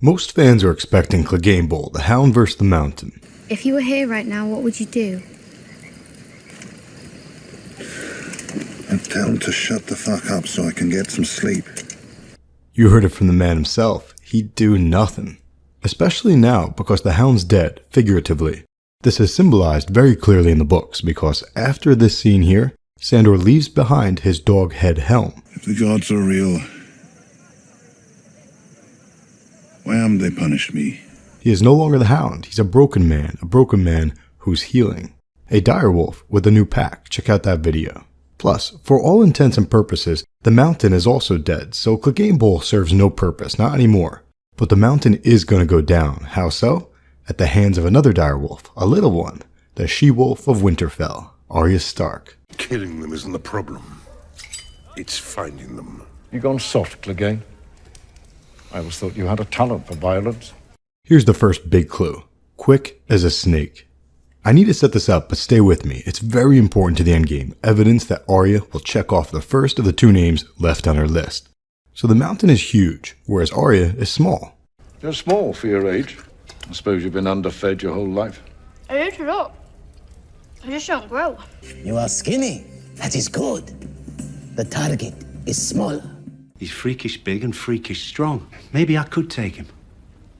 Most fans are expecting Cleganebowl, the Hound versus the Mountain. If you were here right now, what would you do? I'd tell him to shut the fuck up so I can get some sleep. You heard it from the man himself. He'd do nothing. Especially now, because the Hound's dead, figuratively. This is symbolized very clearly in the books, because after this scene here, Sandor leaves behind his Dog Head Helm. If the gods are real, why haven't they punished me? He is no longer the Hound. He's a broken man who's healing. A direwolf with a new pack. Check out that video. Plus, for all intents and purposes, the Mountain is also dead, so Cleganebowl serves no purpose, not anymore. But the Mountain is going to go down. How so? At the hands of another direwolf, a little one, the she-wolf of Winterfell, Arya Stark. Killing them isn't the problem. It's finding them. You gone soft, Clegane? I always thought you had a talent for violence. Here's the first big clue. Quick as a snake. I need to set this up, but stay with me. It's very important to the endgame. Evidence that Arya will check off the first of the two names left on her list. So the Mountain is huge, whereas Arya is small. You're small for your age. I suppose you've been underfed your whole life. I eat a lot. I just don't grow. You are skinny. That is good. The target is small. He's freakish big and freakish strong. Maybe I could take him.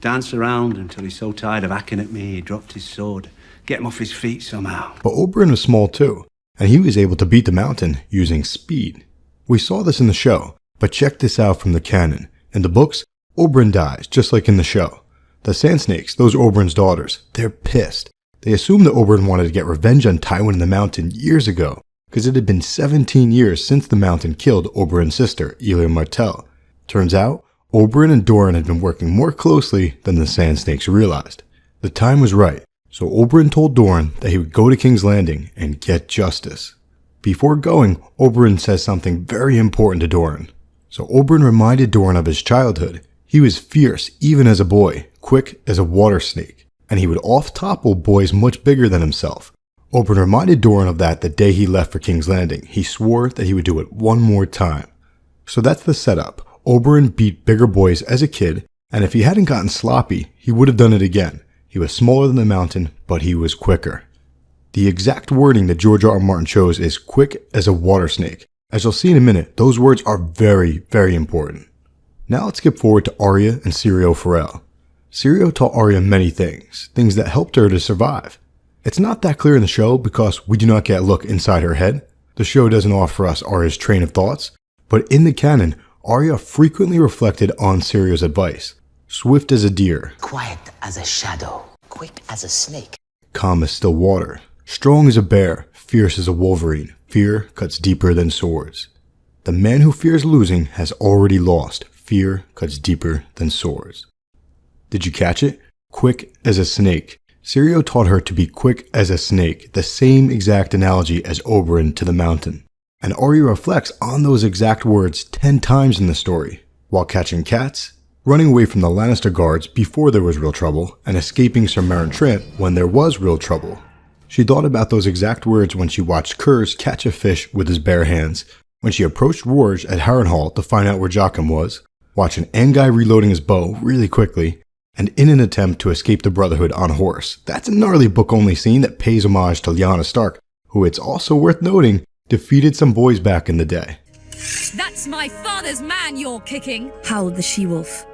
Dance around until he's so tired of hacking at me, he dropped his sword. Get him off his feet somehow. But Oberyn was small too, and he was able to beat the Mountain using speed. We saw this in the show, but check this out from the canon. In the books, Oberyn dies, just like in the show. The Sand Snakes, those Oberyn's daughters, they're pissed. They assume that Oberyn wanted to get revenge on Tywin and the Mountain years ago, because it had been 17 years since the Mountain killed Oberyn's sister, Elia Martell. Turns out, Oberyn and Doran had been working more closely than the Sand Snakes realized. The time was right, so Oberyn told Doran that he would go to King's Landing and get justice. Before going, Oberyn says something very important to Doran. So Oberyn reminded Doran of his childhood. He was fierce even as a boy, quick as a water snake, and he would off-topple boys much bigger than himself. Oberyn reminded Doran of that the day he left for King's Landing. He swore that he would do it one more time. So that's the setup. Oberyn beat bigger boys as a kid, and if he hadn't gotten sloppy, he would have done it again. He was smaller than the Mountain, but he was quicker. The exact wording that George R. R. Martin chose is quick as a water snake. As you'll see in a minute, those words are very, very important. Now let's skip forward to Arya and Syrio Forel. Syrio taught Arya many things that helped her to survive. It's not that clear in the show because we do not get a look inside her head. The show doesn't offer us Arya's train of thoughts, but in the canon, Arya frequently reflected on Syrio's advice. Swift as a deer. Quiet as a shadow. Quick as a snake. Calm as still water. Strong as a bear. Fierce as a wolverine. Fear cuts deeper than swords. The man who fears losing has already lost. Fear cuts deeper than swords. Did you catch it? Quick as a snake. Syrio taught her to be quick as a snake, the same exact analogy as Oberyn to the Mountain. And Arya reflects on those exact words 10 times in the story, while catching cats, running away from the Lannister guards before there was real trouble, and escaping Sir Meryn Trant when there was real trouble. She thought about those exact words when she watched Kurz catch a fish with his bare hands, when she approached Rorge at Harrenhal to find out where Jaqen was, watching Anguy reloading his bow really quickly, and in an attempt to escape the Brotherhood on a horse. That's a gnarly book-only scene that pays homage to Lyanna Stark, who it's also worth noting defeated some boys back in the day. That's my father's man you're kicking, howled the she-wolf.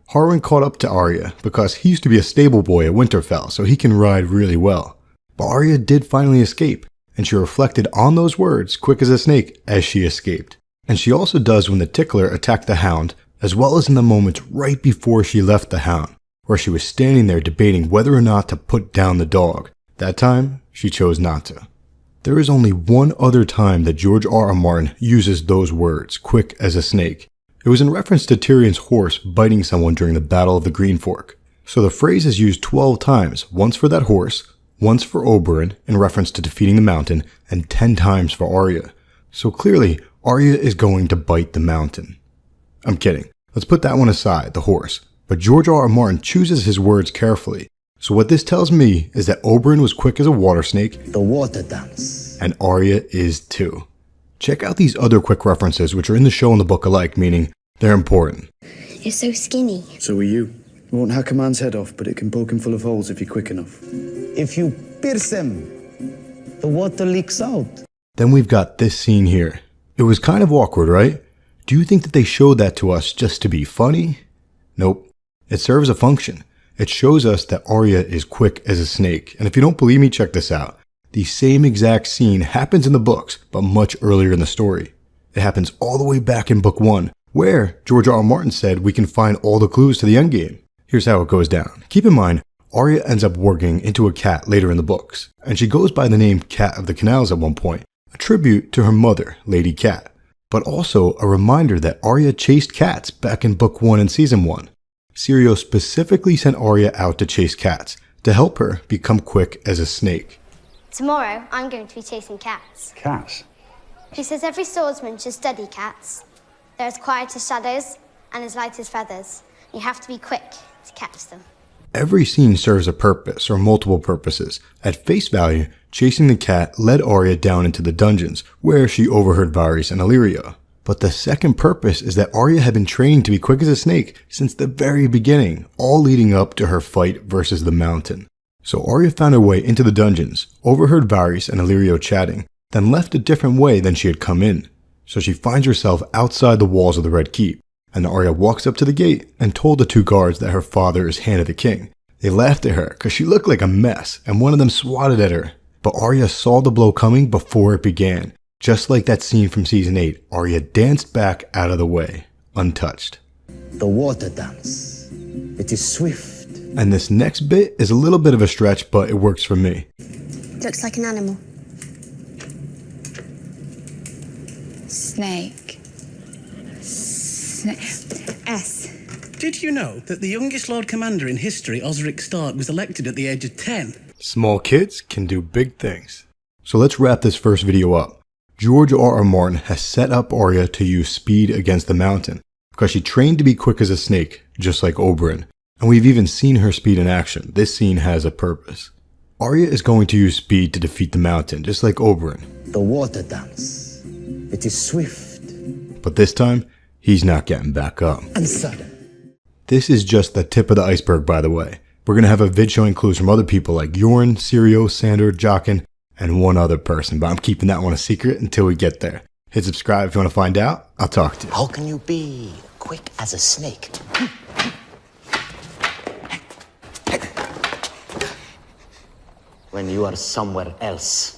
Harwin caught up to Arya because he used to be a stable boy at Winterfell, so he can ride really well. But Arya did finally escape, and she reflected on those words, quick as a snake, as she escaped. And she also does when the Tickler attacked the Hound, as well as in the moments right before she left the Hound, where she was standing there debating whether or not to put down the dog. That time, she chose not to. There is only one other time that George R. R. Martin uses those words, quick as a snake. It was in reference to Tyrion's horse biting someone during the Battle of the Green Fork. So the phrase is used 12 times, once for that horse, once for Oberyn in reference to defeating the Mountain, and 10 times for Arya. So clearly, Arya is going to bite the Mountain. I'm kidding. Let's put that one aside, the horse. But George R. R. Martin chooses his words carefully. So what this tells me is that Oberyn was quick as a water snake. The water dance. And Arya is too. Check out these other quick references which are in the show and the book alike, meaning they're important. You're so skinny. So are you. won't hack a man's head off, but it can poke him full of holes if you're quick enough. If you pierce him, the water leaks out. Then we've got this scene here. It was kind of awkward, right? Do you think that they showed that to us just to be funny? Nope. It serves a function. It shows us that Arya is quick as a snake. And if you don't believe me, check this out. The same exact scene happens in the books, but much earlier in the story. It happens all the way back in book 1, where George R. R. Martin said we can find all the clues to the endgame. Here's how it goes down. Keep in mind, Arya ends up working into a cat later in the books, and she goes by the name Cat of the Canals at one point, a tribute to her mother, Lady Cat, but also a reminder that Arya chased cats back in book 1 and season 1. Syrio specifically sent Arya out to chase cats, to help her become quick as a snake. Tomorrow, I'm going to be chasing cats. Cats? He says every swordsman should study cats. They're as quiet as shadows and as light as feathers. You have to be quick to catch them. Every scene serves a purpose or multiple purposes. At face value, chasing the cat led Arya down into the dungeons, where she overheard Varys and Illyria. But the second purpose is that Arya had been training to be quick as a snake since the very beginning, all leading up to her fight versus the Mountain. So Arya found her way into the dungeons, overheard Varys and Illyria chatting, then left a different way than she had come in. So she finds herself outside the walls of the Red Keep, and Arya walks up to the gate and told the 2 guards that her father is Hand of the King. They laughed at her because she looked like a mess, and one of them swatted at her. But Arya saw the blow coming before it began. Just like that scene from season 8, Arya danced back out of the way, untouched. The water dance. It is swift. And this next bit is a little bit of a stretch, but it works for me. Looks like an animal. Snake. S. Did you know that the youngest Lord Commander in history, Osric Stark, was elected at the age of 10? Small kids can do big things. So let's wrap this first video up. George R. R. Martin has set up Arya to use speed against the Mountain, because she trained to be quick as a snake, just like Oberyn. And we've even seen her speed in action. This scene has a purpose. Arya is going to use speed to defeat the Mountain, just like Oberyn. The water dance. It is swift. But this time, he's not getting back up. And sudden. This is just the tip of the iceberg, by the way. We're going to have a vid showing clues from other people like Yoren, Syrio, Sandor, Jaqen, and one other person, but I'm keeping that one a secret until we get there. Hit subscribe if you want to find out. I'll talk to you. How can you be quick as a snake? When you are somewhere else.